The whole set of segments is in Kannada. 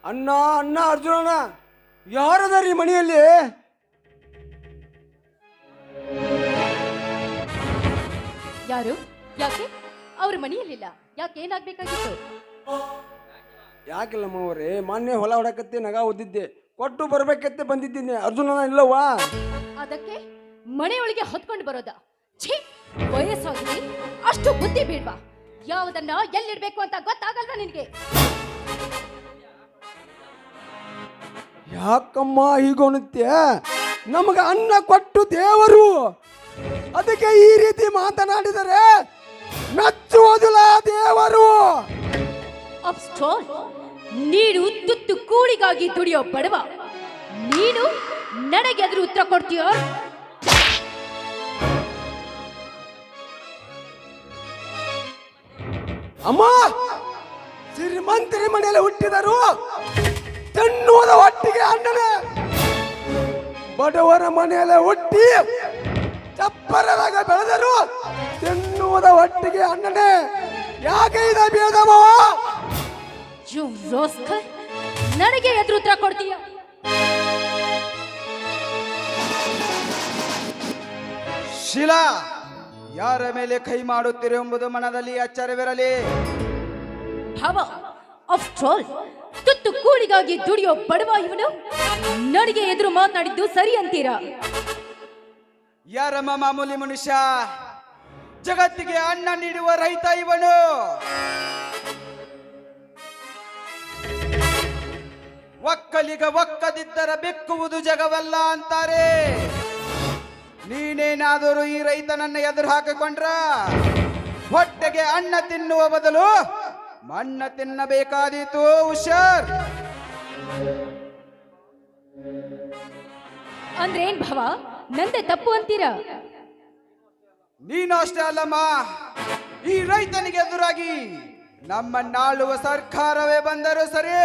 ಅಣ್ಣ ಅಣ್ಣ ಅರ್ಜುನಣ್ಣ ಯಾರದಾರಿ ಮನೆಯಲ್ಲಿ? ಯಾರು? ಯಾಕೆ ಅವ್ರ ಮನೆಯಲ್ಲಿಲ್ಲ? ಯಾಕೆ ಏನಾಗ್ಬೇಕಾಗಿತ್ತು? ಯಾಕಿಲ್ಲಮ್ಮ ಅವ್ರೆ, ಮೊನ್ನೆ ಹೊಲ ಹೊಡಕತ್ತೆ ನಗ ಓದಿದ್ದೆ, ಕೊಟ್ಟು ಬರ್ಬೇಕತ್ತೆ ಬಂದಿದ್ದೀನಿ. ಅರ್ಜುನಣ್ಣ ಇಲ್ಲವಾ? ಅದಕ್ಕೆ ಮನೆಯೊಳಗೆ ಹೊತ್ಕೊಂಡು ಬರೋದ? ಛೀ, ವಯಸ್ಸಾಗಿದೆ, ಅಷ್ಟು ಬುದ್ಧಿ ಬೇಡ್ವಾ? ಯಾವುದನ್ನ ಎಲ್ಲಿಡ್ಬೇಕು ಅಂತ ಗೊತ್ತಾಗಲ್ವಾ ನಿನಗೆ? ಯಾಕಮ್ಮ ಹೀಗೋನುತ್ತೆ? ನಮಗೆ ಅನ್ನ ಕೊಟ್ಟು ದೇವರು, ಅದಕ್ಕೆ ಈ ರೀತಿ ಮಾತನಾಡಿದರೆ ಮೆಚ್ಚುವುದಿಲ್ಲ ದೇವರು. ಅಫ್ಟರ್ ನೀನು ತುತ್ತು ಕೂಳಿಗಾಗಿ ದುಡಿಯೋ ಬಡವ, ನೀನು ನನಗೆ ಅದ್ರ ಉತ್ತರ ಕೊಡ್ತೀಯೋ? ಅಮ್ಮ, ಶ್ರೀಮಂತರಿ ಮನೆಯಲ್ಲಿ ಹುಟ್ಟಿದರು, ತಿನ್ನುವುದ ಒಟ್ಟಿಗೆ ಅಣ್ಣನೇ. ಬಡವರ ಮನೆಯಲ್ಲೇ ಹುಟ್ಟಿ ಚಪ್ಪರದಾಗ ಬೆಳೆದರು, ತಿನ್ನುವುದ ಒಟ್ಟಿಗೆ ಅಣ್ಣನೇ. ಯಾಕೆ ಇದ ಭೇದವ? ನನಗೆ ಎದುರು ಉತ್ತರ ಕೊಡ್ತೀಯ? ಶಿಲಾ, ಯಾರ ಮೇಲೆ ಕೈ ಮಾಡುತ್ತಿರೆಂಬುದು ಮನದಲ್ಲಿ ಎಚ್ಚರವಿರಲಿ. ಭಾವ, ಆಫ್ಟರ್ ಆಲ್ ತುತ್ತು ಕೂಳಿಗಾಗಿ ದುಡಿಯೋ ಬಡವ ಇವನು ನನಗೆ ಎದುರು ಮಾತನಾಡಿದ್ದು ಸರಿ ಅಂತೀರಾ? ಯಾರಮ್ಮ ಮಾಮೂಲಿ ಮನುಷ್ಯ? ಜಗತ್ತಿಗೆ ಅನ್ನ ನೀಡುವ ರೈತ ಇವನು. ಒಕ್ಕಲಿಗ ಒಕ್ಕದಿದ್ದರ ಬೆಕ್ಕುವುದು ಜಗವಲ್ಲ ಅಂತಾರೆ. ನೀನೇನಾದರೂ ಈ ರೈತನನ್ನ ಎದುರು ಹಾಕಿಕೊಂಡ್ರ ಹೊಟ್ಟೆಗೆ ಅನ್ನ ತಿನ್ನುವ ಬದಲು ಮಣ್ಣ ತಿನ್ನಬೇಕಾದೀತು. ಹುಷಾರ್. ಅಂದ್ರೇನ್ ಭಾವ, ನಂದೆ ತಪ್ಪು ಅಂತೀರಾ? ನೀನು ಅಷ್ಟೇ ಅಲ್ಲಮ್ಮ, ಈ ರೈತನಿಗೆ ಎದುರಾಗಿ ನಮ್ಮನ್ನಾಳುವ ಸರ್ಕಾರವೇ ಬಂದರೂ ಸರಿ,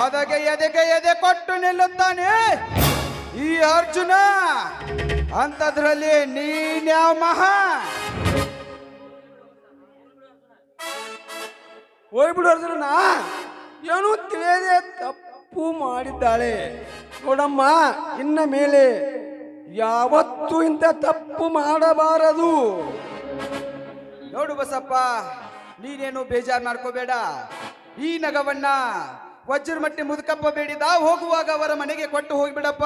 ಅದಕ್ಕೆ ಎದೆ ಕೊಟ್ಟು ನಿಲ್ಲುತ್ತಾನೆ ಈ ಅರ್ಜುನ. ಅಂತದ್ರಲ್ಲಿ ನೀನ್ಯಾವ ಮಹಾ? ಹೋಗ್ಬಿಡು ಅರ್ಜುನಣ್ಣ, ಏನೂ ತಿಳಿಯದೆ ತಪ್ಪು ಮಾಡಿದ್ದಾಳೆ ನೋಡಮ್ಮ. ಇನ್ನ ಮೇಲೆ ಯಾವತ್ತೂ ಇಂಥ ತಪ್ಪು ಮಾಡಬಾರದು. ನೋಡು ಬಸಪ್ಪ, ನೀನೇನು ಬೇಜಾರು ಮಾಡ್ಕೋಬೇಡ. ಈ ನಗವನ್ನ ವಜ್ರಮಟ್ಟಿ ಮುದುಕಪ್ಪ ಬೇಡಿದ, ಹೋಗುವಾಗ ಅವರ ಮನೆಗೆ ಕೊಟ್ಟು ಹೋಗ್ಬಿಡಪ್ಪ.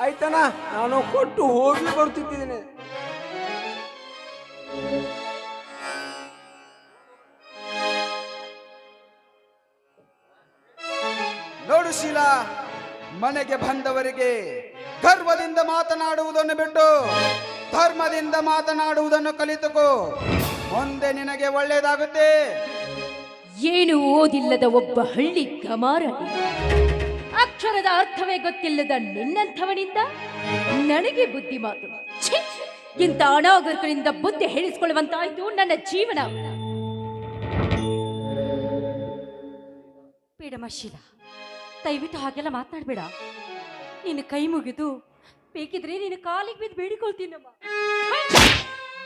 ಆಯ್ತಣ್ಣ, ನಾನು ಕೊಟ್ಟು ಹೋಗಿ ಬರ್ತಿದ್ದೀನಿ. ನೋಡು ಶೀಲಾ, ಮನೆಗೆ ಬಂದವರಿಗೆ ಗರ್ವದಿಂದ ಮಾತನಾಡುವುದನ್ನು ಬಿಟ್ಟು ಧರ್ಮದಿಂದ ಮಾತನಾಡುವುದನ್ನು ಕಲಿತುಕೋ. ಮುಂದೆ ನಿನಗೆ ಒಳ್ಳೆಯದಾಗುತ್ತೆ. ಏನು ಓದಿಲ್ಲದ ಒಬ್ಬ ಹಳ್ಳಿ ಗಮಾರ, ಅಕ್ಷರದ ಅರ್ಥವೇ ಗೊತ್ತಿಲ್ಲದ ನಿನ್ನಂಥವನಿಂದ ನನಗೆ ಬುದ್ಧಿ ಮಾತು? ಛೀ, ಇಂಥ ಅನಾಗರಿಕರಿಂದ ಬುದ್ಧಿ ಹೇಳಿಸಿಕೊಳ್ಳುವಂತಾಯ್ತು ನನ್ನ ಜೀವನ. ಬೇಡಮ್ಮ ಶೀಲಾ, ದಯವಿಟ್ಟು ಹಾಗೆಲ್ಲ ಮಾತನಾಡಬೇಡ. ನಿನ್ನ ಕೈ ಮುಗಿದು ಬೇಕಿದ್ರೆ ನಿನ್ನ ಕಾಲಿಗೆ ಬಿದ್ದು ಬೇಡಿಕೊಳ್ತೀನಮ್ಮ.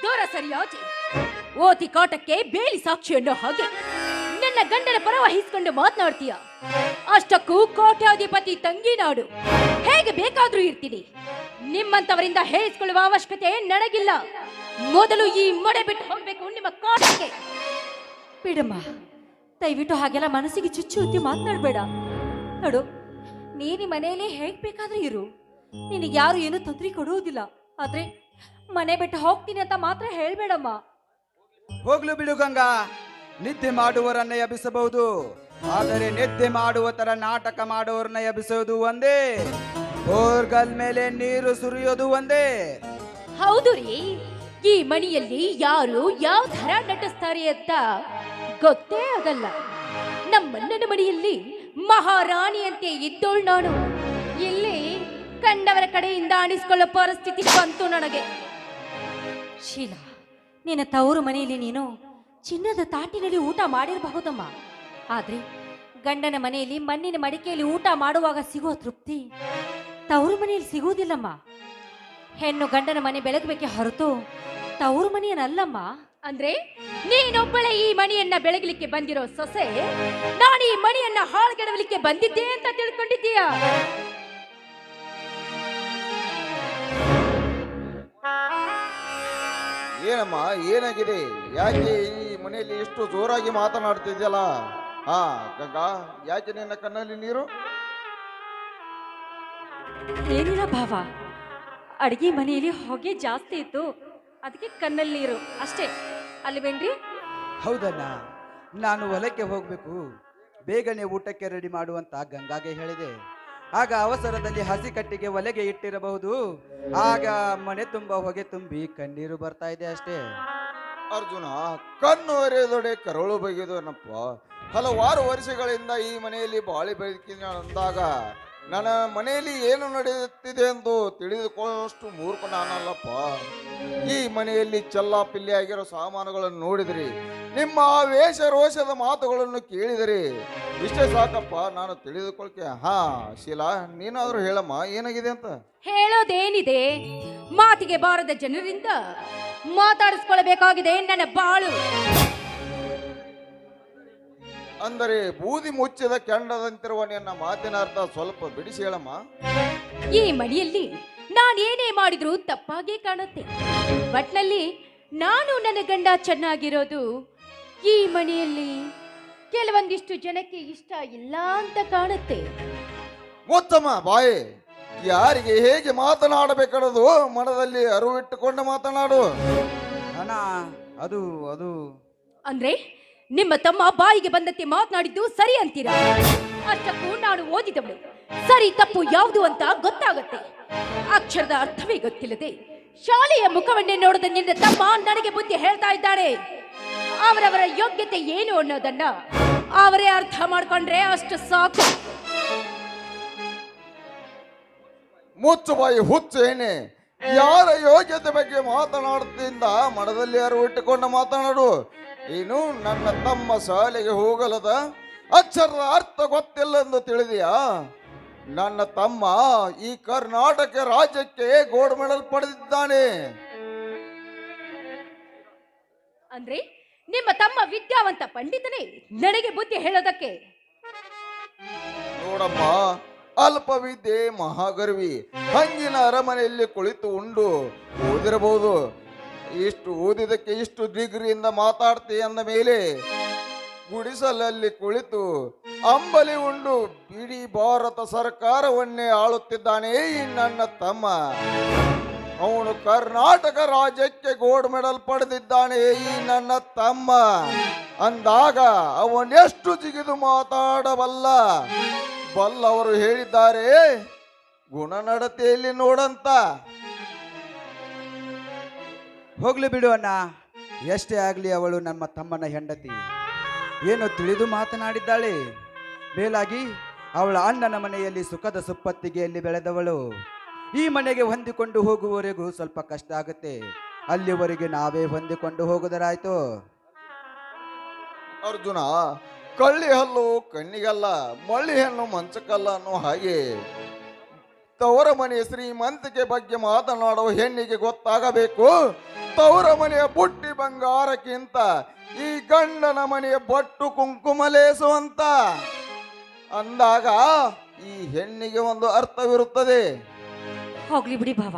ದೂರ ಸರಿಯಾಚೆ. ಓತಿ ಕಾಟಕ್ಕೆ ಬೇಲಿ ಸಾಕ್ಷಿ ಅನ್ನೋ ಹಾಗೆ ನನ್ನ ಗಂಡನ ಪರ ವಹಿಸಿಕೊಂಡು ಮಾತನಾಡ್ತೀಯ? ಅಷ್ಟಕ್ಕೂ ಕೋಟ್ಯಾಧಿಪತಿ ತಂಗಿ ನಾಡು, ಹೇಗೆ ಬೇಕಾದ್ರೂ ಇರ್ತೀನಿ. ನಿಮ್ಮಂತವರಿಂದ ಹೇಳಿಸಿಕೊಳ್ಳುವ ಅವಶ್ಯಕತೆ ನನಗಿಲ್ಲ. ಮೊದಲು ಈ ಮೊಡೆ ಬಿಟ್ಟು ಹೋಗ್ಬೇಕು ನಿಮ್ಮ ಕಾಟಕ್ಕೆ. ಬಿಡಮ್ಮ, ದಯವಿಟ್ಟು ಹಾಗೆಲ್ಲ ಮನಸ್ಸಿಗೆ ಚುಚ್ಚುತ್ತಿ ಮಾತನಾಡಬೇಡ. ನೋಡು, ನೀನು ಮನೆಯಲ್ಲಿ ಹೇಗೆ ಬೇಕಾದ್ರೂ ಇರು, ನಿನಗೆ ಯಾರು ಏನು ತೊಂದರೆ ಕೊಡುವುದಿಲ್ಲ. ಆದ್ರೆ ಮನೆ ಬಿಟ್ಟು ಹೋಗ್ತೀನಿ ಅಂತ ಮಾತ್ರ ಹೇಳ್ಬೇಡಮ್ಮ. ಹೋಗ್ಲು ಬಿಡು ಗಂಗಾ, ನಿದ್ದೆ ಮಾಡುವವರನ್ನ ಎಬ್ಬಿಸಬಹುದು, ಆದರೆ ನಿದ್ದೆ ಮಾಡುವ ತರ ನಾಟಕ ಮಾಡುವವರನ್ನ ಎಬ್ಬಿಸೋದು ಒಂದೇ, ಬೋರ್ಗಲ್ ಮೇಲೆ ನೀರು ಸುರಿಯೋದು ಒಂದೇ. ಹೌದು ರೀ, ಈ ಮನೆಯಲ್ಲಿ ಯಾರು ಯಾವ ಥರ ನಟಿಸ್ತಾರೆ ಅಂತ ಗೊತ್ತೇ ಆಗಲ್ಲ. ನಮ್ಮಣ್ಣನ ಮನೆಯಲ್ಲಿ ಮಹಾರಾಣಿಯಂತೆ ಇದ್ದೋಳು ನಾನು. ಇಲ್ಲಿ ಕಂಡವರ ಕಡೆಯಿಂದ ಅಣಿಸ್ಕೊಳ್ಳೋ ಪರಿಸ್ಥಿತಿ ಬಂತು ನನಗೆ. ಶೀಲಾ, ನಿನ್ನ ತವರು ಮನೆಯಲ್ಲಿ ನೀನು ಚಿನ್ನದ ತಾಟಿನಲ್ಲಿ ಊಟ ಮಾಡಿರಬಹುದಮ್ಮ, ಆದ್ರೆ ಗಂಡನ ಮನೆಯಲ್ಲಿ ಮಣ್ಣಿನ ಮಡಿಕೆಯಲ್ಲಿ ಊಟ ಮಾಡುವಾಗ ಸಿಗುವ ತೃಪ್ತಿ ತವರು ಮನೆಯಲ್ಲಿ ಸಿಗುವುದಿಲ್ಲಮ್ಮ. ಹೆಣ್ಣು ಗಂಡನ ಮನೆ ಬೆಳಗಬೇಕೆ ಹೊರತು ತವರು ಮನೆಯನ್ನಲ್ಲಮ್ಮ. ಅಂದ್ರೆ ನೀನೊಬ್ಬಳೆ ಈ ಮಣಿಯನ್ನ ಬೆಳಗಲಿಕ್ಕೆ ಬಂದಿರೋ ಸೊಸೆ, ನಾನು ಈ ಮಣಿಯನ್ನ ಹಾಳ್ಗೆಡವಲಿಕ್ಕೆ ಬಂದಿದ್ದೆ ಅಂತ ತಿಳ್ಕೊಂಡಿದ್ದೀಯಾ? ಏನಮ್ಮ, ಏನಾಗಿದೆ? ಯಾಕೆ ಈ ಮನೆಯಲ್ಲಿ ಎಷ್ಟು ಜೋರಾಗಿ ಮಾತನಾಡ್ತಿದ್ಯಲ್ಲ? ಹಾ ಗಂಗಾ, ಯಾಕೆ ನಿನ್ನ ಕಣ್ಣಲ್ಲಿ ನೀರು? ಏನಿಲ್ಲ ಭಾವ, ಅಡಿಗೆ ಮನೆಯಲ್ಲಿ ಹೊಗೆ ಜಾಸ್ತಿ ಇತ್ತು, ಅದಕ್ಕೆ ಕಣ್ಣಲ್ಲಿ ನೀರು ಅಷ್ಟೇ ಅಲ್ವೇನ್ರಿ? ಹೌದಣ್ಣ, ನಾನು ಹೊಲಕ್ಕೆ ಹೋಗ್ಬೇಕು, ಬೇಗನೆ ಊಟಕ್ಕೆ ರೆಡಿ ಮಾಡುವಂತ ಗಂಗಾಗೆ ಹೇಳಿದೆ. ಆಗ ಅವಸರದಲ್ಲಿ ಹಸಿ ಕಟ್ಟಿಗೆ ಒಲೆಗೆ ಇಟ್ಟಿರಬಹುದು, ಆಗ ಮನೆ ತುಂಬ ಹೊಗೆ ತುಂಬಿ ಕಣ್ಣೀರು ಬರ್ತಾ ಇದೆ ಅಷ್ಟೇ. ಅರ್ಜುನ, ಕಣ್ಣು ಒರೆಯದೊಡೆ ಕರುಳು ಬಗೆದನಪ್ಪ. ಹಲವಾರು ವರ್ಷಗಳಿಂದ ಈ ಮನೆಯಲ್ಲಿ ಬಾಳಿ ಬೆಳಕಿನ ಅಂದಾಗ ನನ್ನ ಮನೆಯಲ್ಲಿ ಏನು ನಡೆಯುತ್ತಿದೆ ಎಂದು ತಿಳಿದುಕೊಳ್ಳುವಷ್ಟು ಮೂರ್ಖ ನಾನಲ್ಲಪ್ಪ. ಈ ಮನೆಯಲ್ಲಿ ಚೆಲ್ಲಾಪಿಲ್ಲಿ ಆಗಿರೋ ಸಾಮಾನುಗಳನ್ನು ನೋಡಿದ್ರಿ, ನಿಮ್ಮ ವೇಷ ರೋಷದ ಮಾತುಗಳನ್ನು ಕೇಳಿದರೆ ಇಷ್ಟೇ ಸಾಕಪ್ಪ, ನಾನು ತಿಳಿದುಕೊಳ್ಕೆ. ಹಾ ಶೀಲಾ, ನೀನಾದ್ರೂ ಹೇಳಮ್ಮ, ಏನಾಗಿದೆ ಅಂತ. ಹೇಳೋದೇನಿದೆ, ಮಾತಿಗೆ ಬಾರದ ಜನರಿಂದ ಮಾತಾಡಿಸ್ಕೊಳ್ಬೇಕಾಗಿದೆ ನನ್ನ ಬಾಳು. ಅಂದರೆ ಬೂದಿ ಮುಚ್ಚಿದ ಕೆಂಡದಂತಿರುವ ನಿನ್ನ ಮಾತಿನ ಅರ್ಥ ಸ್ವಲ್ಪ ಬಿಡಿಸಿ ಹೇಳಮ್ಮ. ಈ ಮನೆಯಲ್ಲಿ ನಾನೇನೇ ಮಾಡಿದ್ರೂ ತಪ್ಪಾಗಿ ಕಾಣುತ್ತೆ. ಒಟ್ನಲ್ಲಿ ನಾನು ನನ್ನ ಗಂಡ ಚೆನ್ನಾಗಿರೋದು ಈ ಮನೆಯಲ್ಲಿ ಕೆಲವೊಂದಿಷ್ಟು ಜನಕ್ಕೆ ಇಷ್ಟ ಇಲ್ಲ ಅಂತ ಕಾಣುತ್ತೆ. ಮುತ್ತಮ್ಮ ಬಾಯಿ, ಯಾರಿಗೆ ಹೇಗೆ ಮಾತನಾಡಬೇಕನ್ನೋದು ಮನದಲ್ಲಿ ಅರಿವಿಟ್ಟುಕೊಂಡು ಮಾತನಾಡು. ಅಣ್ಣ, ಅದು ಅದು ಅಂದ್ರೆ ನಿಮ್ಮ ತಮ್ಮ ಬಾಯಿಗೆ ಬಂದಂತೆ ಮಾತನಾಡಿದ್ದು ಸರಿ ಅಂತೀರಾ? ಅಷ್ಟಕ್ಕೂ ನಾನು ಓದಿದವಳು, ಸರಿ ತಪ್ಪು ಯಾವುದು ಅಂತ ಗೊತ್ತಾಗತ್ತೆ. ಅಕ್ಷರದ ಅರ್ಥವೇ ಗೊತ್ತಿಲ್ಲದೆ ಶಾಲೆಯ ಮುಖವನ್ನೇ ನೋಡದ ನಿನ್ನ ತಮ್ಮ ನನಗೆ ಬುದ್ಧಿ ಹೇಳ್ತಾ ಇದ್ದಾನೆ. ಅವರವರ ಯೋಗ್ಯತೆ ಏನು ಅನ್ನೋದನ್ನ ಅವರೇ ಅರ್ಥ ಮಾಡ್ಕೊಂಡ್ರೆ ಅಷ್ಟು ಸಾಕು. ಮುಚ್ಚು ಬಾಯಿ ಹುಚ್ಚು ಏನೇ, ಯಾರ ಯೋಗ್ಯತೆ ಬಗ್ಗೆ ಮಾತನಾಡುತ್ತಿಂದ ಮನದಲ್ಲಿ ಅರಿವಿಟ್ಟುಕೊಂಡು ಮಾತನಾಡು. ಇನ್ನು ನನ್ನ ತಮ್ಮ ಶಾಲೆಗೆ ಹೋಗಲದ, ಅಕ್ಷರದ ಅರ್ಥ ಗೊತ್ತಿಲ್ಲ ಎಂದು ತಿಳಿದೆಯಾ? ನನ್ನ ತಮ್ಮ ಈ ಕರ್ನಾಟಕ ರಾಜ್ಯಕ್ಕೆ ಗೋಲ್ಡ್ ಮೆಡಲ್ ಪಡೆದಿದ್ದಾನೆ. ಅಂದ್ರೆ ನಿಮ್ಮ ತಮ್ಮ ವಿದ್ಯಾವಂತ ಪಂಡಿತನೇ ನನಗೆ ಬುದ್ಧಿ ಹೇಳೋದಕ್ಕೆ? ನೋಡಮ್ಮ, ಅಲ್ಪ ವಿದ್ಯೆ ಮಹಾಗರ್ವಿ, ಹಂಗಿನ ಅರಮನೆಯಲ್ಲಿ ಕುಳಿತು ಉಂಡು ಓದಿರಬಹುದು. ಇಷ್ಟು ಓದಿದಕ್ಕೆ ಇಷ್ಟು ಡಿಗ್ರಿಯಿಂದ ಮಾತಾಡ್ತೀ ಅಂದ ಮೇಲೆ ಗುಡಿಸಲಲ್ಲಿ ಕುಳಿತು ಅಂಬಲಿ ಉಂಡು ಇಡೀ ಭಾರತ ಸರ್ಕಾರವನ್ನೇ ಆಳುತ್ತಿದ್ದಾನೆ ಈ ನನ್ನ ತಮ್ಮ. ಅವನು ಕರ್ನಾಟಕ ರಾಜ್ಯಕ್ಕೆ ಗೋಲ್ಡ್ ಮೆಡಲ್ ಪಡೆದಿದ್ದಾನೆ ಈ ನನ್ನ ತಮ್ಮ ಅಂದಾಗ ಅವನೆಷ್ಟು ಜಿಗಿದು ಮಾತಾಡಬಲ್ಲ. ಬಲ್ಲವರು ಹೇಳಿದ್ದಾರೆ, ಗುಣನಡತೆಯಲ್ಲಿ ನೋಡಂತ. ಹೋಗ್ಲಿ ಬಿಡು ಅಣ್ಣ, ಎಷ್ಟೇ ಆಗಲಿ ಅವಳು ನಮ್ಮ ತಮ್ಮನ ಹೆಂಡತಿ, ಏನು ತಿಳಿದು ಮಾತನಾಡಿದ್ದಾಳೆ. ಮೇಲಾಗಿ ಅವಳ ಅಣ್ಣನ ಮನೆಯಲ್ಲಿ ಸುಖದ ಸುಪ್ಪತ್ತಿಗೆಯಲ್ಲಿ ಬೆಳೆದವಳು. ಈ ಮನೆಗೆ ಹೊಂದಿಕೊಂಡು ಹೋಗುವವರೆಗೂ ಸ್ವಲ್ಪ ಕಷ್ಟ ಆಗುತ್ತೆ, ಅಲ್ಲಿವರೆಗೆ ನಾವೇ ಹೊಂದಿಕೊಂಡು ಹೋಗುವುದರಾಯ್ತು. ಅರ್ಜುನ, ಕಳ್ಳಿ ಹಲ್ಲು ಕಣ್ಣಿಗಲ್ಲ, ಮಳ್ಳಿ ಹೆಣ್ಣು ಮಂಚಕ್ಕಲ್ಲ ಅನ್ನೋ ಹಾಗೆ ತವರ ಮನೆಯ ಶ್ರೀಮಂತಿಕೆ ಬಗ್ಗೆ ಮಾತನಾಡುವ ಹೆಣ್ಣಿಗೆ ಗೊತ್ತಾಗಬೇಕು, ತವರ ಮನೆಯ ಬುಟ್ಟಿ ಬಂಗಾರಕ್ಕಿಂತ ಈ ಗಂಡನ ಮನೆಯ ಬಟ್ಟು ಕುಂಕುಮಲೇಸುವಂತ ಅಂದಾಗ ಈ ಹೆಣ್ಣಿಗೆ ಒಂದು ಅರ್ಥವಿರುತ್ತದೆ. ಹೋಗ್ಲಿ ಬಿಡಿ ಭಾವ,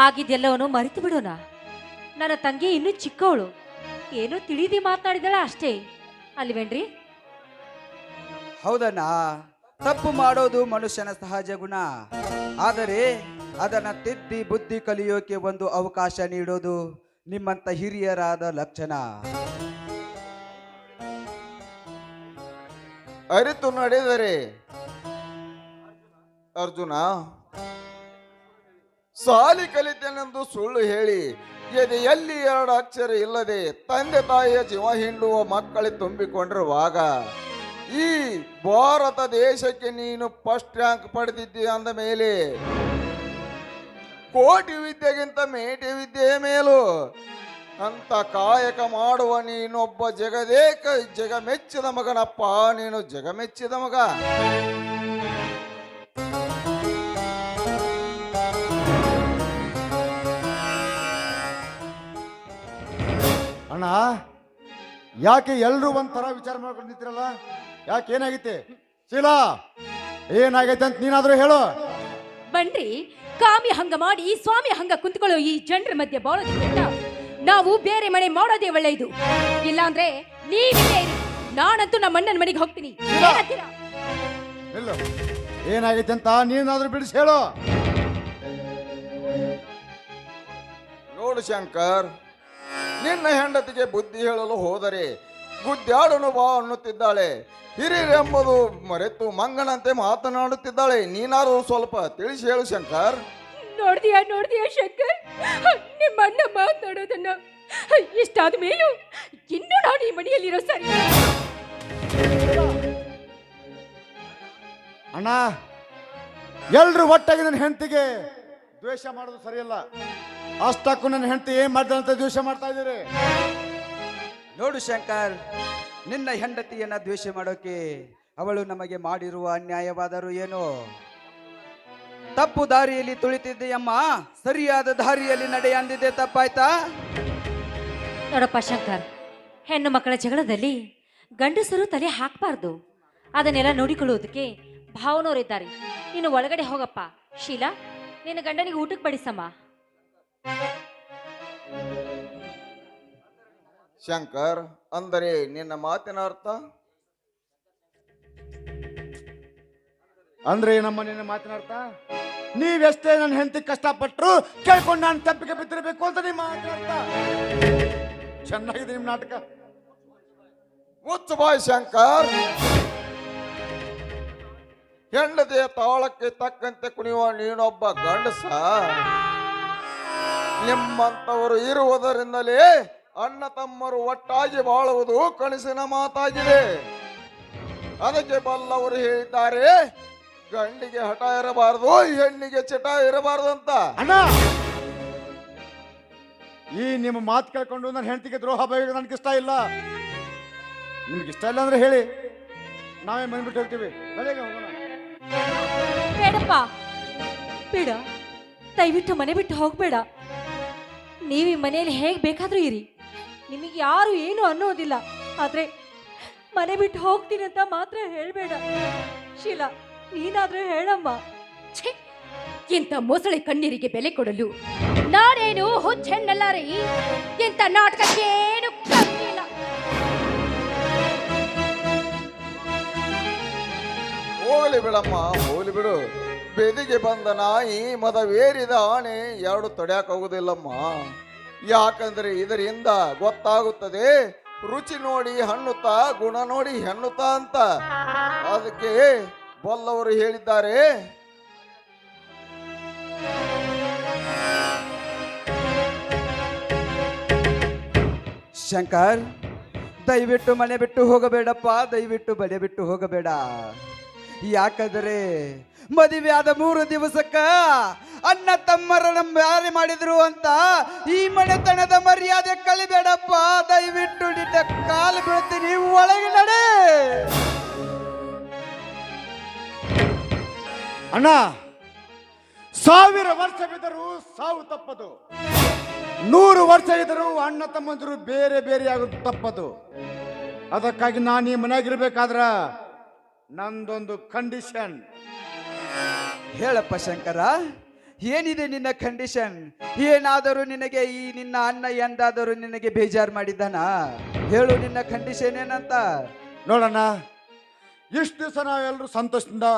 ಆಗಿದ್ದೆಲ್ಲವನು ಮರೆತು ಬಿಡೋಣ. ನನ್ನ ತಂಗಿ ಇನ್ನೂ ಚಿಕ್ಕವಳು, ಏನೋ ತಿಳಿದಿ ಮಾತನಾಡಿದಳ ಅಷ್ಟೇ ಅಲ್ವೇನ್ರಿ? ಹೌದಣ್ಣ, ತಪ್ಪು ಮಾಡೋದು ಮನುಷ್ಯನ ಸಹಜ ಗುಣ. ಆದರೆ ಅದನ್ನ ತಿದ್ದಿ ಬುದ್ಧಿ ಕಲಿಯೋಕೆ ಒಂದು ಅವಕಾಶ ನೀಡೋದು ನಿಮ್ಮಂತ ಹಿರಿಯರಾದ ಲಕ್ಷಣ. ಅರಿತು ನಡೆದರೆ ಅರ್ಜುನ, ಸಾಲಿ ಕಲಿತೇನೆಂದು ಸುಳ್ಳು ಹೇಳಿ ಎದೆಯಲ್ಲಿ 2 ಅಕ್ಷರ ಇಲ್ಲದೆ ತಂದೆ ತಾಯಿಯ ಜೀವ ಹಿಂಡುವ ಮಕ್ಕಳು ತುಂಬಿಕೊಂಡಿರುವಾಗ ಈ ಭಾರತ ದೇಶಕ್ಕೆ ನೀನು ಫಸ್ಟ್ ರ್ಯಾಂಕ್ ಪಡೆದಿದ್ದೀಯ ಅಂದ ಮೇಲೆ ಕೋಟಿ ವಿದ್ಯೆಗಿಂತ ಮೇಟಿ ವಿದ್ಯೆಯ ಮೇಲು ಅಂತ ಕಾಯಕ ಮಾಡುವ ನೀನೊಬ್ಬ ಜಗ ಮೆಚ್ಚಿದ ಮಗನಪ್ಪ. ನೀನು ಜಗ ಮೆಚ್ಚಿದ ಮಗ. ಅಣ್ಣ, ಅಣ್ಣ ಯಾಕೆ ಎಲ್ರು ಒಂಥರ ವಿಚಾರ ಮಾಡ್ಕೊಂಡು ನಿಂತಿರಲ್ಲ? ಯಾಕೆ ಏನಾಗೈತೆ? ಶೀಲಾ ಏನಾಗೈತೆ ಅಂತ ನೀನಾದ್ರೂ ಹೇಳು. ಬನ್ರಿ, ಕಾಮಿ ಹಂಗ ಮಾಡಿ ಸ್ವಾಮಿ ಹಂಗ ಕುಂತ್ಕೊಳ್ಳೋ ಈ ಜನರ ಮಧ್ಯೆ ಬಾಳೋದಕ್ಕಿಂತ ನಾವು ಬೇರೆ ಮನೆ ಮಾಡೋದೇ ಒಳ್ಳೆಯದು. ಇಲ್ಲಾಂದ್ರೆ ನೀವಿಲ್ಲೇ ಇರಿ, ನಾನಂತೂ ನಮ್ಮ ಅಣ್ಣನ ಮನೆಗೆ ಹೋಗ್ತೀನಿ. ಏನಂತೀರಾ? ಇಲ್ಲ, ಏನಾಗೈತೆ ಅಂತ ನೀನಾದ್ರೂ ಬಿಡಿಸಿ ಹೇಳು. ನೋಡು ಶಂಕರ್, ನಿನ್ನ ಹೆಂಡತಿಗೆ ಬುದ್ಧಿ ಹೇಳಲು ಹೋದರೆ ಗುದ್ದಾಡನು ಬಾ ಅನ್ನುತ್ತಿದ್ದಾಳೆ. ಹಿರಿಯರೆಂಬುದು ಮರೆತು ಮಂಗನಂತೆ ಮಾತನಾಡುತ್ತಿದ್ದಾಳೆ. ನೀನಾರು ಸ್ವಲ್ಪ ತಿಳಿಸಿ ಹೇಳು ಶಂಕರ್. ನೋಡ್ದಿಯಾ ಶಂಕರ್, ನಿಮ್ಮ ಅಣ್ಣ ಮಾತಾಡೋದನ್ನ ಇಷ್ಟಾದ ಮೇಲೂ ಇನ್ನೂ ನಾನು ಈ ಮನೆಯಲ್ಲಿರೋ ಸರಿ. ಅಣ್ಣ, ಎಲ್ರು ಒಟ್ಟಾಗಿ ನನ್ನ ಹೆಂಡತಿಗೆ ದ್ವೇಷ ಮಾಡೋದು ಸರಿಯಲ್ಲ. ಅಷ್ಟಕ್ಕೂ ನನ್ನ ಹೆಂಡತಿ ಏನ್ ಮಾಡ್ದಂತ ದ್ವೇಷ ಮಾಡ್ತಾ ಇದ್ದೀರಿ? ನೋಡು ಶಂಕರ್, ನಿನ್ನ ಹೆಂಡತಿಯನ್ನ ದ್ವೇಷ ಮಾಡೋಕೆ ಅವಳು ನಮಗೆ ಮಾಡಿರುವ ಅನ್ಯಾಯವಾದರೂ ಏನು? ತಪ್ಪು ದಾರಿಯಲ್ಲಿ ತುಳಿತಿದ್ದೆಯಮ್ಮ, ಸರಿಯಾದ ದಾರಿಯಲ್ಲಿ ನಡೆ ಅಂದಿದ್ದೆ ತಪ್ಪಾಯ್ತಾ? ನೋಡಪ್ಪ ಶಂಕರ್, ಹೆಣ್ಣು ಮಕ್ಕಳ ಜಗಳದಲ್ಲಿ ಗಂಡಸರು ತಲೆ ಹಾಕಬಾರ್ದು. ಅದನ್ನೆಲ್ಲ ನೋಡಿಕೊಳ್ಳುವುದಕ್ಕೆ ಭಾವನವರಿದ್ದಾರೆ. ನೀನು ಒಳಗಡೆ ಹೋಗಪ್ಪ. ಶೀಲಾ, ನಿನ್ನ ಗಂಡನಿಗೆ ಊಟಕ್ಕೆ ಬಡಿಸಮ್ಮ. ಶಂಕರ್, ಅಂದರೆ ನಿನ್ನ ಮಾತಿನ ಅರ್ಥ? ಅಂದ್ರೆ ನಮ್ಮ ನಿನ್ನ ಮಾತನಾಡ್ತಾ ನೀವೆಷ್ಟೇ ನನ್ನ ಹೆಂಡತಿ ಕಷ್ಟಪಟ್ಟರು ಕೇಳ್ಕೊಂಡು ನಾನು ತಪ್ಪಿಗೆ ಬಿದ್ದಿರಬೇಕು ಅಂತ ನಿಮ್ಮ ಮಾತನಾಡ್ತಾ. ಚೆನ್ನಾಗಿದೆ ನಿಮ್ಮ ನಾಟಕ. ಮುಚ್ಚು ಬಾಯ್ ಶಂಕರ್. ಹೆಂಡತಿಯ ತಾಳಕ್ಕೆ ತಕ್ಕಂತೆ ಕುಣಿಯುವ ನೀನೊಬ್ಬ ಗಂಡಸ. ನಿಮ್ಮಂತವರು ಇರುವುದರಿಂದಲೇ ಅಣ್ಣ ತಮ್ಮರು ಒಟ್ಟಾಗಿ ಬಾಳುವುದು ಕನಸಿನ ಮಾತಾಗಿದೆ. ಅದಕ್ಕೆ ಬಲ್ಲವರು ಹೇಳಿದ್ದಾರೆ, ಗಂಡಿಗೆ ಹಠ ಇರಬಾರದು, ಹೆಣ್ಣಿಗೆ ಚಟ ಇರಬಾರದು ಅಂತ. ಅಣ್ಣ, ಈ ನಿಮ್ಮ ಮಾತು ಕೇಳ್ಕೊಂಡು ನನ್ನ ಹೆಂಡತಿಗೆ ದ್ರೋಹ ಬಗೆಗೆ ನನಗೆ ಇಷ್ಟ ಇಲ್ಲ. ನಿಮ್ಗೆ ಇಷ್ಟ ಇಲ್ಲ ಅಂದ್ರೆ ಹೇಳಿ, ನಾವೇ ಮನೆ ಬಿಟ್ಟು ಹೋಗ್ತೀವಿ. ಮನೆಗೆ ಹೋಗೋಣ. ಬೇಡಪ್ಪ, ಬೇಡ, ದಯವಿಟ್ಟು ಮನೆ ಬಿಟ್ಟು ಹೋಗ್ಬೇಡ. ನೀವು ಈ ಮನೆಯಲ್ಲಿ ಹೇಗೆ ಬೇಕಾದ್ರೂ ಇರಿ, ನಿಮಗೆ ಯಾರು ಏನು ಅನ್ನೋದಿಲ್ಲ. ಆದ್ರೆ ಮನೆ ಬಿಟ್ಟು ಹೋಗ್ತೀನಿ ಅಂತ ಮಾತ್ರ ಹೇಳ್ಬೇಡ. ಶೀಲಾ, ನೀನಾದ್ರೂ ಹೇಳಮ್ಮ. ಛೇ, ಇಂಥ ಮೊಸಳೆ ಕಣ್ಣೀರಿಗೆ ಬೆಲೆ ಕೊಡಲು ನಾನೇನು ಹುಚ್ಚೆಣ್ಣಲ್ಲ ರೀ. ಇಂಥ ನಾಟಕಕ್ಕೇನು ಕಮ್ಮಿ ಇಲ್ಲ. ಹೋಗಲಿ ಬಿಡಮ್ಮ, ಹೋಗಲಿ ಬಿಡು. ಬೆದಿಗೆ ಬಂದ ನಾಯಿ ಮದವೇರಿದ ಆಣೆ ಎರಡು ತಡೆಯಕ್ಕಾಗುವುದಿಲ್ಲಮ್ಮ. ಯಾಕಂದ್ರೆ ಇದರಿಂದ ಗೊತ್ತಾಗುತ್ತದೆ, ರುಚಿ ನೋಡಿ ಹಣ್ಣುತ್ತಾ, ಗುಣ ನೋಡಿ ಹೆಣ್ಣುತ್ತಾ ಅಂತ. ಅದಕ್ಕೆ ಬಲ್ಲವರು ಹೇಳಿದ್ದಾರೆ, ಶಂಕರ್, ದಯವಿಟ್ಟು ಮನೆ ಬಿಟ್ಟು ಹೋಗಬೇಡಪ್ಪ, ದಯವಿಟ್ಟು ಮನೆ ಬಿಟ್ಟು ಹೋಗಬೇಡ. ಯಾಕಂದರೆ ಮದುವೆ ಆದ 3 ದಿವಸಕ್ಕ ಅಣ್ಣ ತಮ್ಮರನ್ನ ಬ್ಯಾರೆ ಮಾಡಿದ್ರು ಅಂತ ಈ ಮನೆತನದ ಮರ್ಯಾದೆ ಕಳಿಬೇಡಪ್ಪ. ದಯವಿಟ್ಟು ನಿನ್ನ ಕಾಲು ಬೀಳ್ತೀನಿ, ಒಳಗೆ ನಡೆ. ಅಣ್ಣ, 1000 ವರ್ಷ ಬಿದ್ದರೂ ಸಾವು ತಪ್ಪದು. 100 ವರ್ಷ ಇದ್ದರೂ ಅಣ್ಣ ತಮ್ಮಂದಿರು ಬೇರೆ ಬೇರೆ ಆಗೋದು ತಪ್ಪದು. ಅದಕ್ಕಾಗಿ ನಾನು ಈ ಮನೆಯಾಗಿರ್ಬೇಕಾದ್ರ ನಂದೊಂದು ಕಂಡೀಷನ್. ಹೇಳಪ್ಪ ಶಂಕರ, ಏನಿದೆ ನಿನ್ನ ಕಂಡೀಷನ್? ಏನಾದರೂ ನಿನಗೆ ಈ ನಿನ್ನ ಅಣ್ಣ ಎಂದಾದರೂ ನಿನಗೆ ಬೇಜಾರು ಮಾಡಿದ್ದಾನ? ಹೇಳು ನಿನ್ನ ಕಂಡೀಷನ್ ಏನಂತ. ನೋಡಣ್ಣ, ಇಷ್ಟು ದಿವಸ ನಾವೆಲ್ಲರೂ ಸಂತೋಷದಿಂದ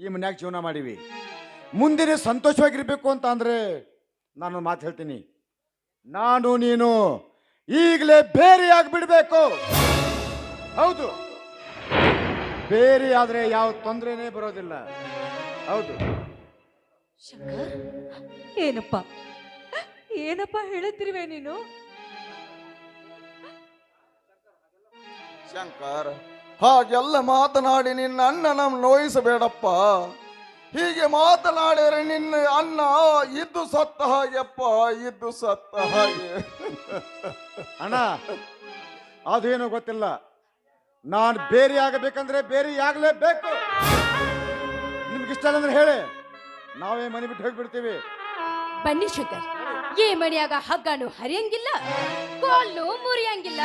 ಈ ಮನ್ಯಾಗ ಜೀವನ ಮಾಡೀವಿ. ಮುಂದಿನ ಸಂತೋಷವಾಗಿರ್ಬೇಕು ಅಂತ ಅಂದ್ರೆ ನಾನು ಮಾತು ಹೇಳ್ತೀನಿ, ನಾನು ನೀನು ಈಗಲೇ ಬೇರೆಯಾಗಿ ಬಿಡಬೇಕು. ಹೌದು, ಬೇರೆ ಆದ್ರೆ ಯಾವ ತೊಂದರೆನೇ ಬರೋದಿಲ್ಲ. ಹೌದು ಶಂಕರ್, ಏನಪ್ಪ ಹೇಳುತ್ತಿರುವೆ ನೀನು? ಶಂಕರ್, ಹಾಗೆಲ್ಲ ಮಾತನಾಡಿ ನಿನ್ನ ಅಣ್ಣನ ನೋಯಿಸಬೇಡಪ್ಪ. ಹೀಗೆ ಮಾತನಾಡಿದರೆ ನಿನ್ನ ಅಣ್ಣ ಇದ್ದು ಸತ್ತ ಹಾಗೆಪ್ಪ, ಇದ್ದು ಸತ್ತ ಹಾಗೆ. ಅಣ್ಣ, ಅದೇನೋ ಗೊತ್ತಿಲ್ಲ, ನಾನು ಬೇರೆ ಆಗಬೇಕಂದ್ರೆ ಬೇರೆ ಆಗಲೇಬೇಕು. ನಿಮ್ಗೆ ಇಷ್ಟ ಅಂದ್ರೆ ಹೇಳಿ, ನಾವೇ ಮನೆ ಬಿಟ್ಟು ಹೋಗ್ಬಿಡ್ತೀವಿ. ಬನ್ನಿ ಶಂಕರ್, ಈ ಮನೆಯಾಗ ಹಗ್ಗನು ಹರಿಯಂಗಿಲ್ಲ, ಕೋಲ್ನು ಮುರಿಯಂಗಿಲ್ಲ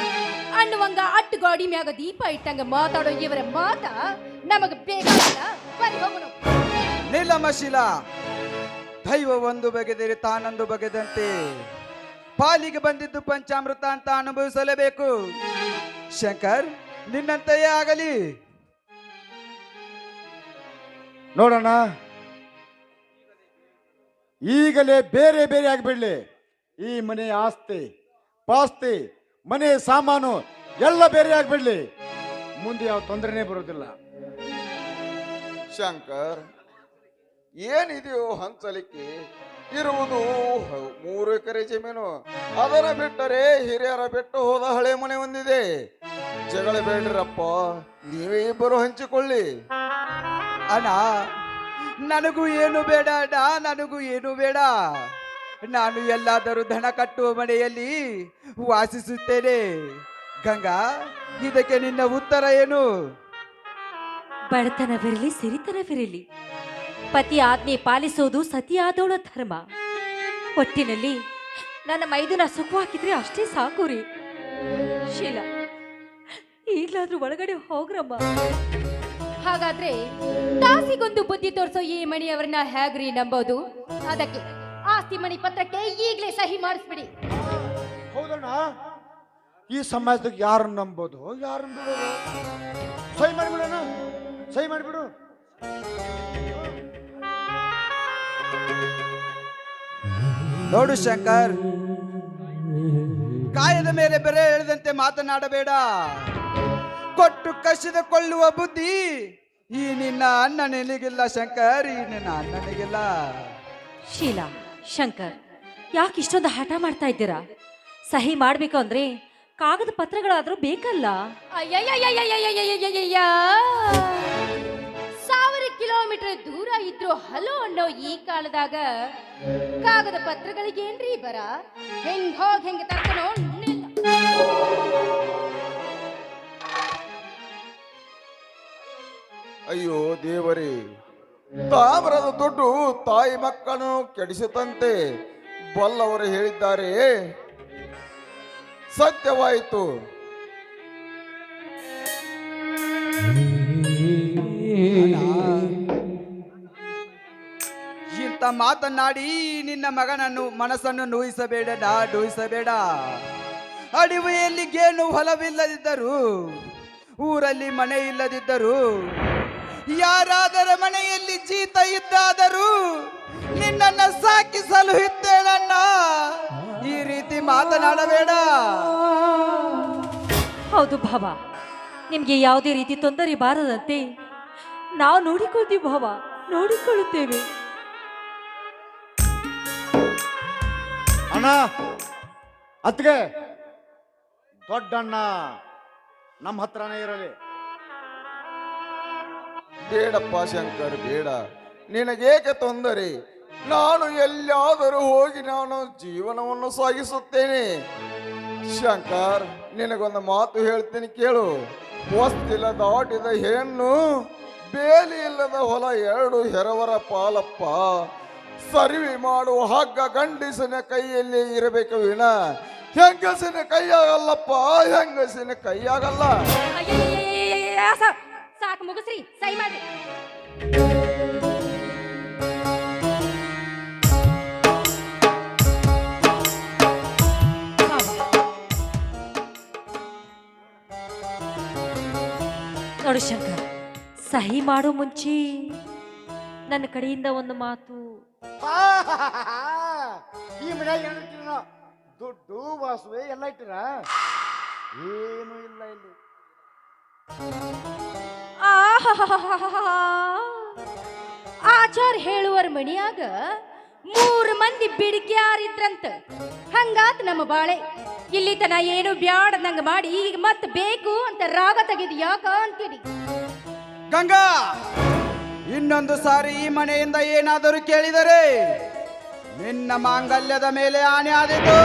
ಅನ್ನುವಂಗ ಅಟ್ಟು ಗಾಡಿ ಮ್ಯಾಗ ದೀಪ ಇಟ್ಟಂಗ ಮಾತಾಡೋ ಇವರ ಮಾತ ನಮಗ ಬೇಕಾಗಿಲ್ಲ. ಬರಿ ಹೋಗುನು. ನೀಲಮಶಿಲ, ದೈವ ಒಂದು ಬಗೆದರೆ ತಾನೊಂದು ಬಗೆದಂತೆ ಪಾಲಿಗೆ ಬಂದಿದ್ದು ಪಂಚಾಮೃತ ಅಂತ ಅನುಭವಿಸಲೇಬೇಕು. ಶಂಕರ್, ನಿನ್ನಂತೆಯೇ ಆಗಲಿ. ನೋಡೋಣ, ಈಗಲೇ ಬೇರೆ ಬೇರೆ ಆಗಿಬಿಡ್ಲಿ. ಈ ಮನೆ ಆಸ್ತಿ ಪಾಸ್ತಿ ಮನೆ ಸಾಮಾನು ಎಲ್ಲ ಬೇರೆ ಆಗಿಬಿಡ್ಲಿ. ಮುಂದೆ ಯಾವ ತೊಂದರೆನೇ ಬರೋದಿಲ್ಲ. ಶಂಕರ್, ಏನಿದೆಯೋ ಹಂಚಲಿಕ್ಕೆ ಇರುವುದು 3 ಎಕರೆ ಜಮೀನು. ಅದರ ಬಿಟ್ಟರೆ ಹಿರಿಯರ ಬಿಟ್ಟು ಹೋದ ಹಳೆ ಮನೆ ಹೊಂದಿದೆ. ಜಗಳ ಬೇಡ್ರಪ್ಪ, ನೀವೇ ಇಬ್ಬರು ಹಂಚಿಕೊಳ್ಳಿ. ಅಣ್ಣ, ನನಗೂ ಏನು ಬೇಡ ಅಣ್ಣ, ನನಗೂ ಏನು ಬೇಡ. ನಾನು ಎಲ್ಲಾದರೂ ದನ ಕಟ್ಟುವ ಮನೆಯಲ್ಲಿ ವಾಸಿಸುತ್ತೇನೆ. ಗಂಗಾ, ಇದಕ್ಕೆ ನಿನ್ನ ಉತ್ತರ ಏನು? ಬಡತನವಿರಲಿ ಸಿರಿತನವಿರಲಿ, ಪತಿ ಆಜ್ಞೆ ಪಾಲಿಸೋದು ಸತಿಯಾದವಳ ಧರ್ಮ. ಒಟ್ಟಿನಲ್ಲಿ ನನ್ನ ಮೈದುನ ಸುಖವಾಗಿದ್ರೆ ಅಷ್ಟೇ ಸಾಕು ರೀ. ಶೀಲಾ, ಈಗಲಾದ್ರೂ ಒಳಗಡೆ ಹೋಗ್ರಮ್ಮ. ಹಾಗಾದ್ರೆ ತಾಸಿಗೊಂದು ಬುದ್ಧಿ ತೋರಿಸೋ ಈ ಮಣಿಯವರನ್ನ ಹೇಗ್ರಿ ನಂಬೋದು? ಅದಕ್ಕೆ ಆಸ್ತಿ ಮಣಿ ಪತ್ರಕ್ಕೆ ಈಗಲೇ ಸಹಿ ಮಾಡಿಸ್ಬಿಡಿ. ಹೌದಣ್ಣ, ಈ ಸಮಾಜದಾಗ ಯಾರನ್ನ ನಂಬೋದು, ಯಾರನ್ನ ಬಿಡೋದು? ಸಹಿ ಮಾಡಿಬಿಡೋಣ, ಸಹಿ ಮಾಡಿಬಿಡು. ನೋಡು ಶಂಕರ್, ಕಾಯದ ಮೇಲೆ ಬೆರೆ ಎಳೆದಂತೆ ಮಾತನಾಡಬೇಡ. ಕೊಟ್ಟು ಕಸಿದುಕೊಳ್ಳುವ ಬುದ್ಧಿ ಈ ನಿನ್ನ ಅಣ್ಣನಿಗಿಲ್ಲ ಶಂಕರ್, ಈ ನಿನ್ನ ಅಣ್ಣನಿಗಿಲ್ಲ. ಶೀಲಾ, ಶಂಕರ್, ಯಾಕೆ ಇಷ್ಟೊಂದು ಹಠ ಮಾಡ್ತಾ ಇದ್ದೀರಾ? ಸಹಿ ಮಾಡ್ಬೇಕು ಅಂದ್ರೆ ಕಾಗದ ಪತ್ರಗಳಾದ್ರೂ ಬೇಕಲ್ಲ. 1000 ಕಿಲೋಮೀಟರ್ ದೂರ ಇದ್ರು ಹಲೋ ಅನ್ನೋ ಈ ಕಾಲದಾಗ ಕಾಗದ ಪತ್ರಗಳಿಗೇನ್ರಿ ಬರ? ಹೆಂಗ್ ಹೋಗ್ ಹೆಂಗ್ ತರ್ಕನೋ ಅಯ್ಯೋ ದೇವರೇ, ತಾಮ್ರದ ದುಡ್ಡು ತಾಯಿ ಮಕ್ಕಳನ್ನು ಕೆಡಿಸುತ್ತಂತೆ ಬಲ್ಲವರು ಹೇಳಿದ್ದಾರೆ. ಸತ್ಯವಾಯಿತು. ಇಂಥ ಮಾತನಾಡಿ ನಿನ್ನ ಮಗನನ್ನು ಮನಸ್ಸನ್ನು ನೋಯಿಸಬೇಡ, ನೋಯಿಸಬೇಡ. ಅಡವಿಯಲ್ಲಿ ಗೇನು ಹೊಲವಿಲ್ಲದಿದ್ದರು, ಊರಲ್ಲಿ ಮನೆ ಇಲ್ಲದಿದ್ದರು, ಯಾರಾದರ ಮನೆಯಲ್ಲಿ ಜೀತ ಇದ್ದಾದರೂ ನಿನ್ನನ್ನು ಸಾಕಿಸಲು ಇದ್ದೇನಣ್ಣ. ಈ ರೀತಿ ಮಾತನಾಡಬೇಡ. ಹೌದು ಭಾವ, ನಿಮ್ಗೆ ಯಾವುದೇ ರೀತಿ ತೊಂದರೆ ಬಾರದಂತೆ ನಾವು ನೋಡಿಕೊಳ್ತೀವಿ ಭಾವ, ನೋಡಿಕೊಳ್ಳುತ್ತೇವೆ. ಅಣ್ಣ, ಅತ್ಗೆ ದೊಡ್ಡಣ್ಣ ನಮ್ಮ ಹತ್ರನೇ ಇರಲಿ. ಬೇಡಪ್ಪ ಶಂಕರ್, ಬೇಡ. ನಿನಗೇಕೆ ತೊಂದರೆ? ನಾನು ಎಲ್ಲಾದರೂ ಹೋಗಿ ನಾನು ಜೀವನವನ್ನು ಸಾಗಿಸುತ್ತೇನೆ. ಶಂಕರ್, ನಿನಗೊಂದು ಮಾತು ಹೇಳ್ತೀನಿ ಕೇಳು. ವಸ್ತಿಲ ದಾಟಿದ ಹೆಣ್ಣು, ಬೇಲಿ ಇಲ್ಲದ ಹೊಲ 2 ಹೆರವರ ಪಾಲಪ್ಪ. ಸರಿವಿ ಮಾಡುವ ಹಗ್ಗ ಗಂಡಸಿನ ಕೈಯಲ್ಲಿ ಇರಬೇಕು ವಿನ ಹೆಂಗಸಿನ ಕೈಯಾಗಲ್ಲಪ್ಪ, ಹೆಂಗಸಿನ ಕೈಯಾಗಲ್ಲ. ಸಾಕು, ಮುಗಿಸ್ರಿ, ಸಹಿ ಮಾಡಿ. ನೋಡು ಶಂಕರ್, ಸಹಿ ಮಾಡೋ ಮುಂಚೆ ನನ್ನ ಕಡೆಯಿಂದ ಒಂದು ಮಾತು. ಈ ಮನ್ಯಾಗ ಏನಿಟ್ಟಿರ? ದುಡ್ಡು ವಾಸುವೆ ಎಲ್ಲ ಇಟ್ಟಿರ? ಏನು ಇಲ್ಲ ಇಲ್ಲಿ. ಆಚಾರ್ ಹೇಳುವರ್ ಮಣಿಯಾಗ 3 ಮಂದಿ ಬಿಡಿಕ್ಯಾರಿದ್ರಂತ. ಹಂಗಾತ್ ನಮ್ಮ ಬಾಳೆ. ಇಲ್ಲಿ ತನ ಏನು ಬ್ಯಾಡ ನಂಗ ಮಾಡಿ ಈಗ ಮತ್ ಬೇಕು ಅಂತ ರಾಗ ತೆಗೆದು ಯಾಕ ಅಂತೀರಿ? ಗಂಗಾ, ಇನ್ನೊಂದು ಸಾರಿ ಈ ಮನೆಯಿಂದ ಏನಾದರೂ ಕೇಳಿದರೆ ನಿನ್ನ ಮಾಂಗಲ್ಯದ ಮೇಲೆ ಆಣೆ ಆದಿತು.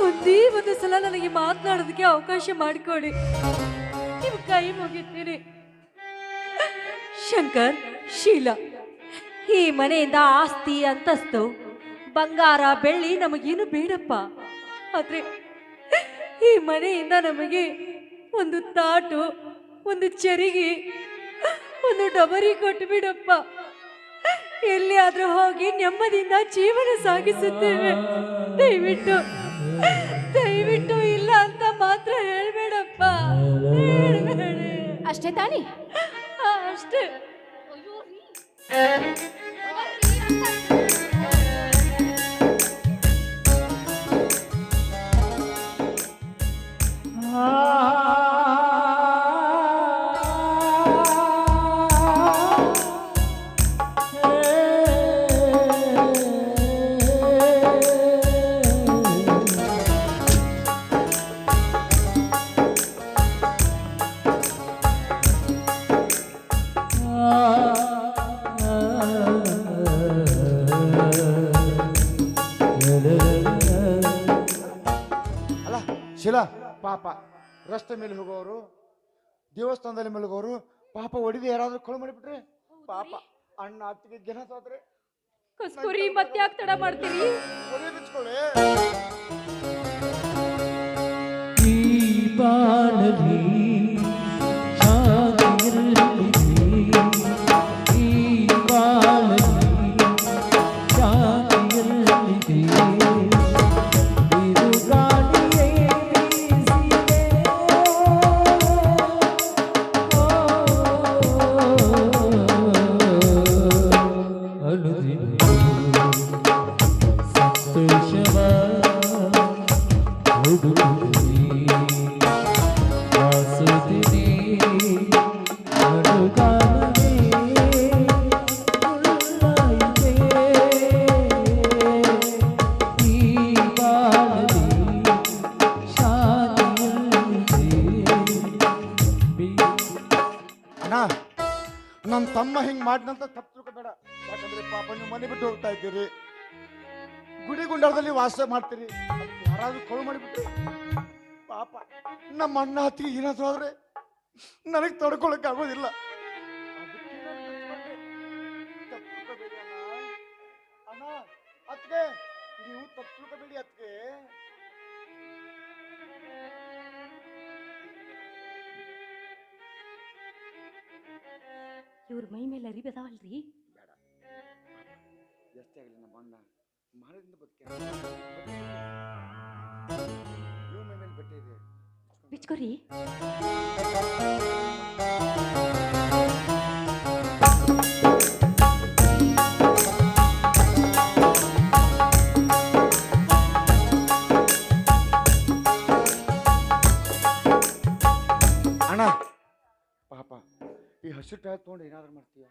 ಒಂದೇ ಒಂದು ಸಲ ನನಗೆ ಮಾತನಾಡೋದಕ್ಕೆ ಅವಕಾಶ ಮಾಡಿಕೊಡಿ, ನಿಮ್ ಕೈ ಮುಗಿತೀನಿ. ಶಂಕರ್, ಶೀಲಾ, ಈ ಮನೆಯಿಂದ ಆಸ್ತಿ ಅಂತಸ್ತು ಬಂಗಾರ ಬೆಳ್ಳಿ ನಮಗೇನು ಬೇಡಪ್ಪ. ಆದ್ರೆ ಈ ಮನೆಯಿಂದ ನಮಗೆ ಒಂದು ತಾಟು, ಒಂದು ಚರಿಗೆ, ಒಂದು ಡಬರಿ ಕೊಟ್ಟು ಬಿಡಪ್ಪ. ಎಲ್ಲಿಯಾದ್ರೂ ಹೋಗಿ ನೆಮ್ಮದಿಯಿಂದ ಜೀವನ ಸಾಗಿಸುತ್ತೇವೆ. ದಯವಿಟ್ಟು ದಯವಿಟ್ಟು ಇಲ್ಲ ಅಂತ ಮಾತ್ರ ಹೇಳ್ಬೇಡಪ್ಪ. ಅಷ್ಟೇ ತಾನೇ? ಅಷ್ಟೇ. ಅಲ್ಲ ಶಿಲಾ, ಪಾಪ ರಸ್ತೆ ಮೇಲೆ ಹೋಗೋರು, ದೇವಸ್ಥಾನದಲ್ಲಿ ಮಲಗೋರು ಪಾಪ ಹೊಡಿದೆ ಯಾರಾದ್ರೂ ಕೊಳೆ ಮಾಡಿಬಿಟ್ರೆ ಪಾಪ ಅಣ್ಣ ಅತ್ತಿಗೆ ಜನ ಸಾದ್ರೆ ಕಸ್ತೂರಿ ಮತ್ತೆ ಯಾಕೆ ತಡ ಮಾಡ್ತೀರಿ? ಹೊಡೆ ಬಿಚ್ಕೊಳ್ಳಿ. ಈ ಬಾಳಲಿ ಶಾಂತಿಯಿರಲಿ, ಈ ಬಾಳಲಿ ಶಾಂತಿಯಿರಲಿ, ಬಿರುಗಾಳಿಯೇ ಬೀಸಿದೆ, ಅನುದಿನ ಸಂತೋಷವ ಹುಡುಕಿ ವಾಸುದಿನಿ ಅನುಗಾಲನೆ ಉಳ್ಳಾಯಿತೆ, ಈ ಬಾಳಲಿ ಶಾಂತಿಯಿರಲಿ. ಅಣ್ಣ, ನನ್ನ ತಮ್ಮ ಹಿಂಗ್ ಮಾಡಿದಂತ ತಪ್ಪು ತಿಳ್ಕೊಬೇಡ. ಯಾಕಂದ್ರೆ ಪಾಪ ನೀವು ಮನೆ ಬಿಟ್ಟು ಹೋಗ್ತಾ ಇದ್ದೀರಿ, ಗುಡಿ ಗುಂಡಾರದಲ್ಲಿ ವಾಸ ಮಾಡ್ತೀರಿ, ಅದಕ್ಕೆ ಯಾರಾದ್ರೂ ಕೊಳು ಮಾಡಿಬಿಟ್ರಿ ಪಾಪ ನಮ್ಮ ಅಣ್ಣ ಅತ್ತಿಗೆ ಏನಾದ್ರು ಆದ್ರೆ ನನಗೆ ತಡ್ಕೊಳಕ್ ಆಗೋದಿಲ್ಲ. ಅದಕ್ಕೆ ನಾನು ಬಿಟ್ಕೊಂಡೆ. ತಪ್ಪು ತಿಳ್ಕೊಬೇಡಿ ಅಣ್ಣ. ಅಣ್ಣ ಅತ್ತಿಗೆ, ನೀವು ತಪ್ಪು ತಿಳ್ಕೊಬೇಡಿ ಅತ್ತಿಗೆ. ಇವ್ರ ಮೈ ಮೇಲೆ ಅರಿಬದಾವಲ್ರಿ. ಎಷ್ಟೇ ಆಗಲಿ ನಮ್ಮ ಅಣ್ಣ ಮರದಿಂದ ಬದುಕ ಮೇಲೆ ಬಟ್ಟೆ ಇದೆ. ಬಿಚ್ಕೋರಿ. ಅಣ್ಣ ಪಾಪ ಈ ಹಸಿರು ಟೈರ್ ತಗೊಂಡು ಏನಾದ್ರು ಮಾಡ್ತೀಯ?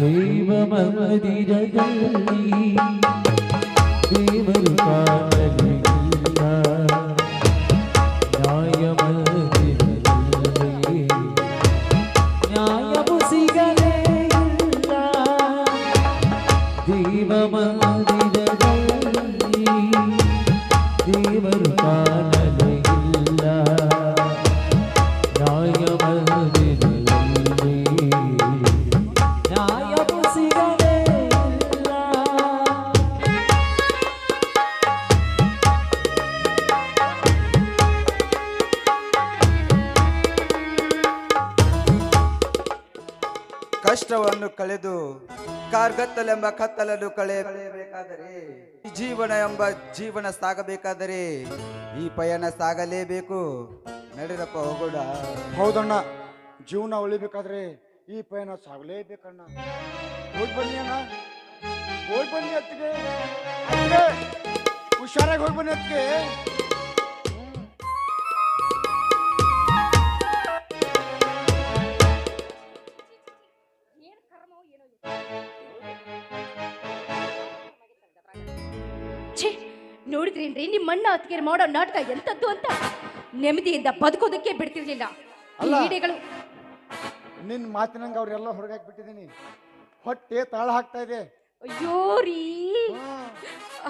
ದೇವ ಮಂದಿರದಲ್ಲಿ ದೇವರು ಕಾಣಲಿಲ್ಲ, ನ್ಯಾಯ ಮಂದಿರದಲ್ಲಿ ನ್ಯಾಯವು ಸಿಗಲೇ ಇಲ್ಲ, ದೇವ ಮಂದಿರದಲ್ಲಿ ದೇವರು ಕಾಣಲಿಲ್ಲ, ನ್ಯಾಯ ಮಂದಿರದಲ್ಲಿ ನ್ಯಾಯವು ಸಿಗಲೇ ಇಲ್ಲ. ಕಷ್ಟವನ್ನು ಕಳೆದು ಕಾರ್ಗತ್ತಲೆಂಬ ಕತ್ತಲನ್ನು ಕಳೆಯಬೇಕಾದರೆ, ಈ ಜೀವನ ಎಂಬ ಜೀವನ ಸಾಗಬೇಕಾದರೆ ಈ ಪಯಣ ಸಾಗಲೇಬೇಕು. ನಡೀರಪ್ಪ ಹೋಗೋಣ. ಹೌದಣ್ಣ, ಜೀವನ ಉಳಿಬೇಕಾದ್ರೆ ಈ ಪಯಣ ಸಾಗಲೇಬೇಕಣ್ಣ. ಹೋಗಿ ಬನ್ನಿ ಅಣ್ಣ, ಹೋಗಿ ಬನ್ನಿ ಅತ್ತಿಗೆ. ಅತ್ತಿಗೆ, ಹುಷಾರಾಗಿ ಹೋಗಿ ಬನ್ನಿ ಅತ್ತಿಗೆ. ಛೇ, ನೋಡಿದ್ರೇನ್ರಿ ನಿಮ್ಮ ಅಣ್ಣ ಅತ್ತಿಗೆ ಮಾಡೋ ನಾಟಕ ಎಂತದ್ದು ಅಂತ. ನೆಮ್ಮದಿಯಿಂದ ಬದುಕೋದಕ್ಕೆ ಬಿಡ್ತಿರ್ಲಿಲ್ಲ ಅಲ್ಲ. ಕ್ರೀಡೆಗಳು. ನಿನ್ನ ಮಾತಿನಂಗೆ ಅವ್ರೆಲ್ಲ ಹೊರಗಾಕಿ ಬಿಟ್ಟಿದ್ದೀನಿ. ಹೊಟ್ಟೆ ತಾಳ ಹಾಕ್ತಾ ಇದೆ. ಅಯ್ಯೋ ರೀ,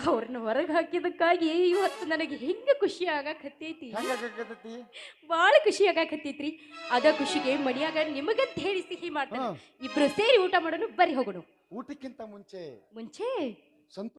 ಅವ್ರನ್ನ ಹೊರಗೆ ಹಾಕಿದಕ್ಕಾಗಿ ಇವತ್ತು ನನಗೆ ಹೆಂಗ ಖುಷಿ ಆಗಾಕತ್ತೈತಿ, ಹೆಂಗಾಕತ್ತೈತಿ? ಬಾಳ ಖುಷಿ ಆಗಾಕತ್ತೈತ್ರಿ. ಅದ ಖುಷಿಗೆ ಮಣಿಯಾಗ ನಿಮಗಂತ ಹೇಳಿ ಸಿಹಿ ಮಾಡ್ತಾನೆ. ಇಬ್ರು ಸೇರಿ ಊಟ ಮಾಡೋಣ, ಬರ್ರಿ ಹೋಗೋಣ. ಊಟಕ್ಕಿಂತ ಮುಂಚೆ ಮುಂಚೆ ಸಂತೋಷ